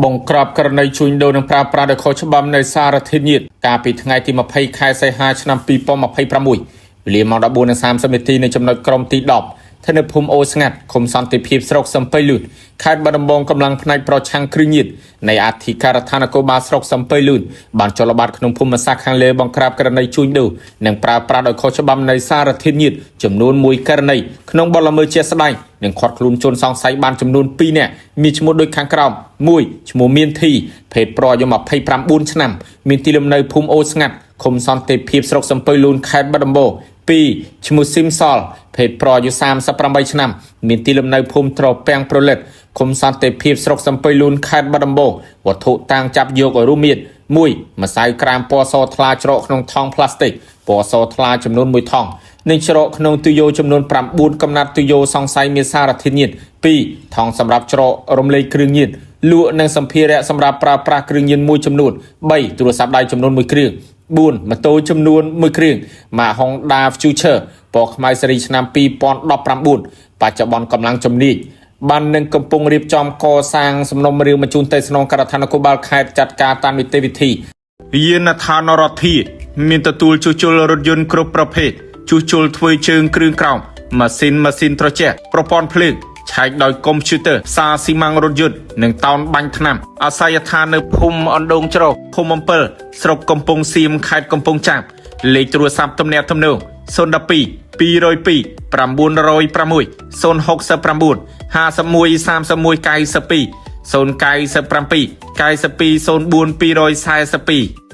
Bong crop ករណីជួញដូរនិងប្រើប្រាស់ដោយខុសច្បាប់នៅសារធាតុញៀនកាលពីថ្ងៃទី20ខែសីហាឆ្នាំ2026វេលាម៉ោង 14:30 នាទីនៅចំណុចក្រុមទី10ស្ថិតនៅភូមិអូស្ងាត់ឃុំសន្តិភាពស្រុកសំពៃលូនខេត្តបាត់ដំបងកម្លាំងផ្នែកប្រឆាំងគ្រឿងញៀននៃអធិការដ្ឋាននគរបាលស្រុកសំពៃលូនបានចលប័តក្នុងភូមិសាស្ត្រខាងលើបង្ក្រាបករណីជួញដូរនិងប្រើប្រាស់ដោយខុសច្បាប់នៃសារធាតុញៀនចំនួន1ករណីក្នុងបទល្មើសជាក់ស្ដែងនិងខាត់ខ្លួនជនសង្ស័យបានចំនួន2នាក់មានឈ្មោះដូចខាងក្រោម1ឈ្មោះមានធីភេទប្រុសអាយុ29ឆ្នាំមានទីលំនៅភូមិអូស្ងាត់ឃុំសន្តិភាពស្រុកសំពៃលូនខេត្តបាត់ដំបង2ឈ្មោះស៊ីមសលភេទប្រុសអាយុ38ឆ្នាំមានទីលំនៅភូមិត្រពាំងប្រលិតឃុំសន្តិភាពស្រុកសំពៃលូនខេត្តបាត់ដំបងវត្ថុតាំងចាប់យកឲ្យរួមមាន1ម្សៅក្រាមពណ៌សថ្លាច្រកក្នុងថង់ផ្លាស្ទិកពណ៌សថ្លាចំនួន1ថង់និងច្រកក្នុងទុយោចំនួន9កំណាត់ទុយោសង្ស័យមានសារធាតុញៀន2ថង់សម្រាប់ច្រករំលែកគ្រឿងញៀនលក់និងសម្ភារៈសម្រាប់ប្រើប្រាស់គ្រឿងញៀនមួយចំនួន3ទូរស័ព្ទដៃចំនួន1គ្រឿង4ម៉ូតូចំនួន1គ្រឿងម៉ាក Honda Future ពណ៌ខ្មៅស៊េរីឆ្នាំ2019បច្ចុប្បន្នកម្លាំងជំនាញបាននឹងកំពុងរៀបចំកសាងសំណុំរឿងបញ្ជូនទៅស្នងការដ្ឋាននគរបាលខេត្តចាត់ការតាមនីតិវិធីយានដ្ឋានរដ្ឋាមានទទួលជួសជុលរថយន្តគ្រប់ប្រភេទជួសជុលធ្វើជើងគ្រឿងក្រោមម៉ាស៊ីនត្រជាក់ប្រព័ន្ធភ្លើងឆែកដោយកុំព្យូទ័រសារស៊ីម៉ាំងរថយន្តនិងតោនបាញ់ថ្នាំអាស័យដ្ឋាននៅភូមិអណ្ដូងច្រកភូមិអំពិលស្រុកកំពង់សៀមខេត្តកំពង់ចាមលេខទូរស័ព្ទទំនាក់ទំនង012 202 906 069 51 31 92 097 92 04 242